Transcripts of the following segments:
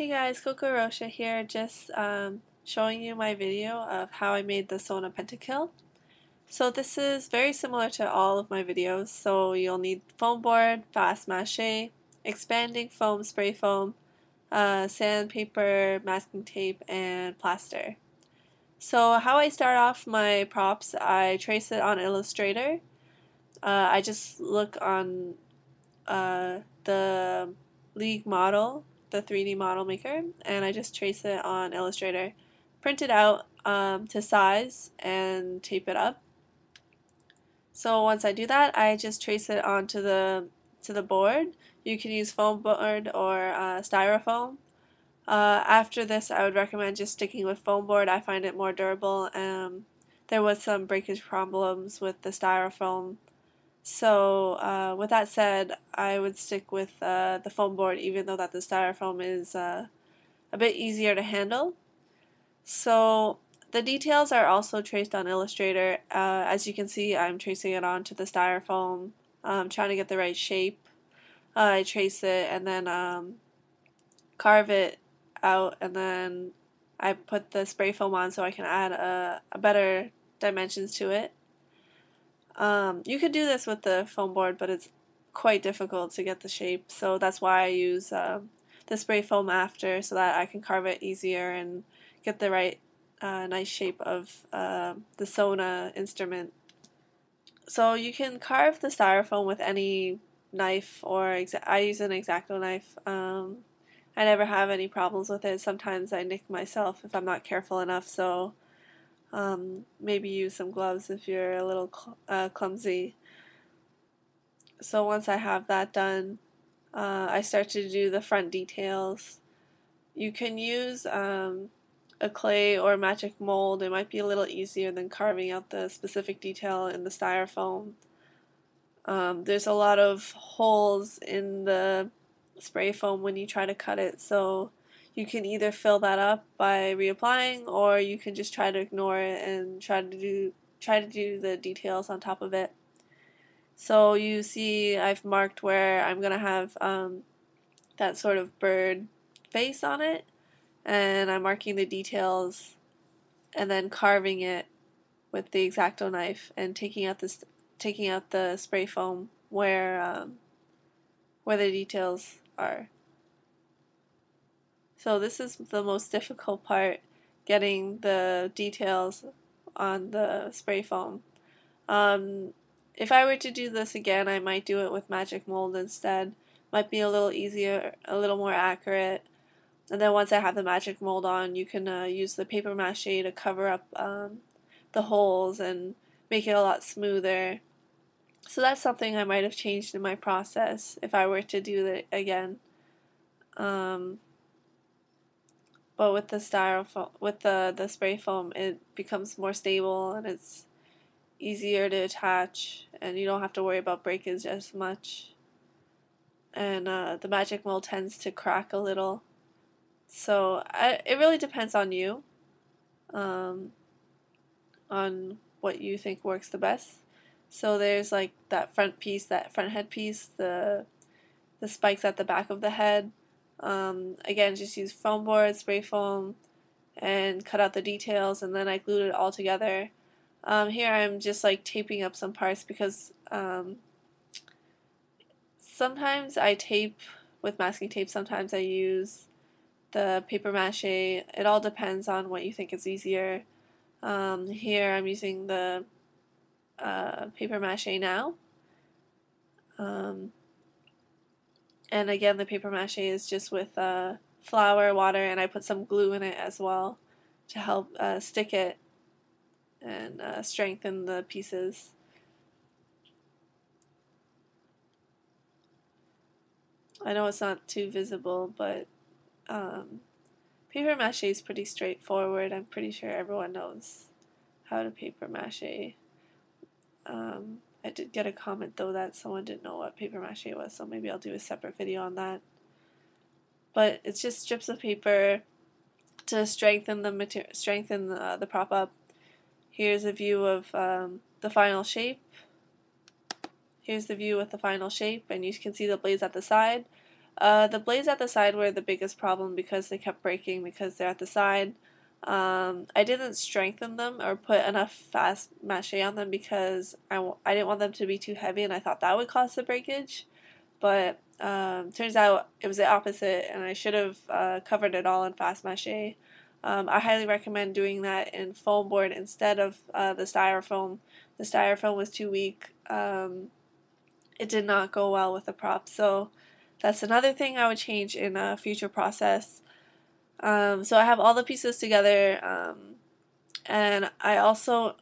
Hey guys, Rosha here, just showing you my video of how I made the Sona Pentakill. So this is very similar to all of my videos, so you'll need foam board, fast mache, expanding foam, spray foam, sandpaper, masking tape, and plaster. So how I start off my props, I trace it on Illustrator. I just look on the League model, the 3D model maker, and I just trace it on Illustrator. Print it out to size and tape it up. So once I do that, I just trace it onto the board. You can use foam board or styrofoam. After this, I would recommend just sticking with foam board. I find it more durable. There was some breakage problems with the styrofoam. So with that said, I would stick with the foam board, even though that the styrofoam is a bit easier to handle. So the details are also traced on Illustrator. As you can see, I'm tracing it onto the styrofoam, trying to get the right shape. I trace it and then carve it out, and then I put the spray foam on so I can add a better dimensions to it. You could do this with the foam board, but it's quite difficult to get the shape, so that's why I use the spray foam after, so that I can carve it easier and get the right nice shape of the Sona instrument. So you can carve the styrofoam with any knife, or I use an X-Acto knife. I never have any problems with it. Sometimes I nick myself if I'm not careful enough, so maybe use some gloves if you're a little clumsy. So once I have that done, I start to do the front details. You can use a clay or magic mold. It might be a little easier than carving out the specific detail in the styrofoam. There's a lot of holes in the spray foam when you try to cut it, so you can either fill that up by reapplying, or you can just try to ignore it and try to do the details on top of it. So you see I've marked where I'm gonna have that sort of bird face on it, and I'm marking the details and then carving it with the X-Acto knife and taking out the spray foam where the details are. So this is the most difficult part, getting the details on the spray foam. If I were to do this again, I might do it with magic mold instead. Might be a little easier, a little more accurate. And then once I have the magic mold on, you can use the paper mache to cover up the holes and make it a lot smoother. So that's something I might have changed in my process if I were to do it again. But with the styrofoam, with the spray foam, it becomes more stable and it's easier to attach, and you don't have to worry about breakage as much. And the magic mold tends to crack a little. So it really depends on you, on what you think works the best. So there's like that front piece, that front head piece, the spikes at the back of the head. Again, just use foam board, spray foam, and cut out the details, and then I glued it all together. Here I'm just like taping up some parts because sometimes I tape with masking tape, sometimes I use the paper mache. It all depends on what you think is easier. Here I'm using the paper mache now. And again, the paper mache is just with flour, water, and I put some glue in it as well to help stick it and strengthen the pieces. I know it's not too visible, but paper mache is pretty straightforward. I'm pretty sure everyone knows how to paper mache. I did get a comment though that someone didn't know what paper mache was, so maybe I'll do a separate video on that. But it's just strips of paper to strengthen the prop up. Here's a view of the final shape. Here's the view with the final shape, and you can see the blades at the side. The blades at the side were the biggest problem because they kept breaking because they're at the side. I didn't strengthen them or put enough fast mache on them because I didn't want them to be too heavy, and I thought that would cause the breakage. But turns out it was the opposite, and I should have covered it all in fast mache. I highly recommend doing that in foam board instead of the styrofoam. The styrofoam was too weak. It did not go well with the prop, so that's another thing I would change in a future process. So I have all the pieces together, and I also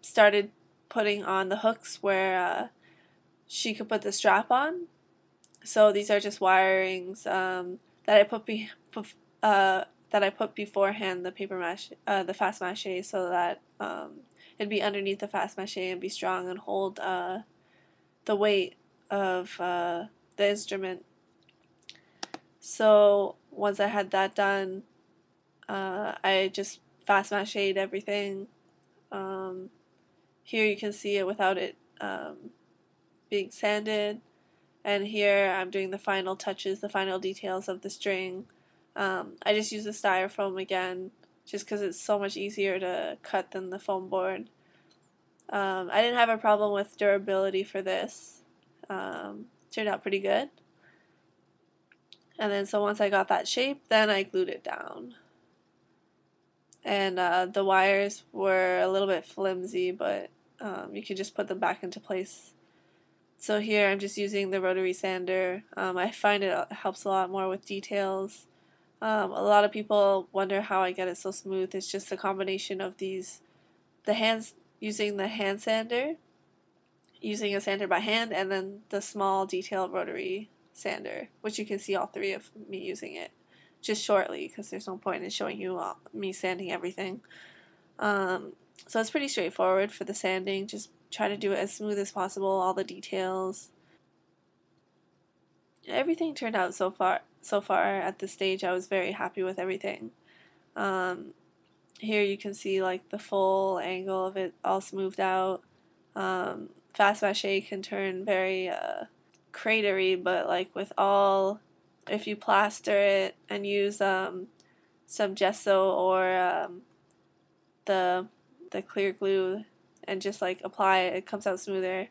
started putting on the hooks where she could put the strap on. So these are just wirings that I put beforehand the paper mache, the fast mache, so that it'd be underneath the fast mache and be strong and hold the weight of the instrument. So once I had that done, I just fast mache'd everything. Here you can see it without it being sanded, and here I'm doing the final touches, the final details of the string. I just use the styrofoam again just because it's so much easier to cut than the foam board. I didn't have a problem with durability for this. Turned out pretty good. And then so once I got that shape, then I glued it down. And the wires were a little bit flimsy, but you can just put them back into place. So here I'm just using the rotary sander. I find it helps a lot more with details. A lot of people wonder how I get it so smooth. It's just a combination of using the hand sander, using a sander by hand, and then the small detailed rotary sander, which you can see all three of me using it just shortly because there's no point in showing you me sanding everything. So it's pretty straightforward for the sanding. Just try to do it as smooth as possible, all the details. Everything turned out so far at this stage. I was very happy with everything. Here you can see like the full angle of it all smoothed out. Fast mache can turn very cratery, but like if you plaster it and use some gesso or the clear glue and just like apply it, it comes out smoother.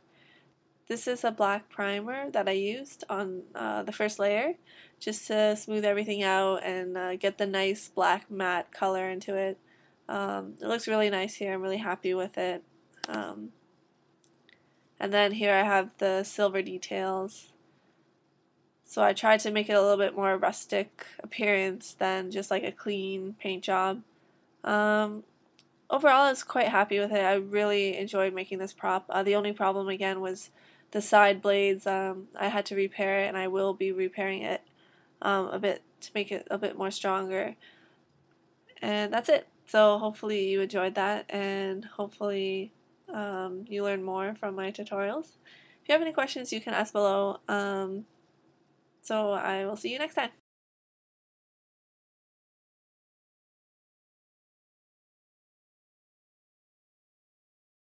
This is a black primer that I used on the first layer just to smooth everything out and get the nice black matte color into it. It looks really nice here. I'm really happy with it. And then here I have the silver details. So I tried to make it a little bit more rustic appearance than just like a clean paint job. Overall, I was quite happy with it. I really enjoyed making this prop. The only problem again was the side blades. I had to repair it, and I will be repairing it a bit to make it a bit more stronger. And that's it. So hopefully you enjoyed that, and hopefully you learn more from my tutorials. If you have any questions, you can ask below. So I will see you next time.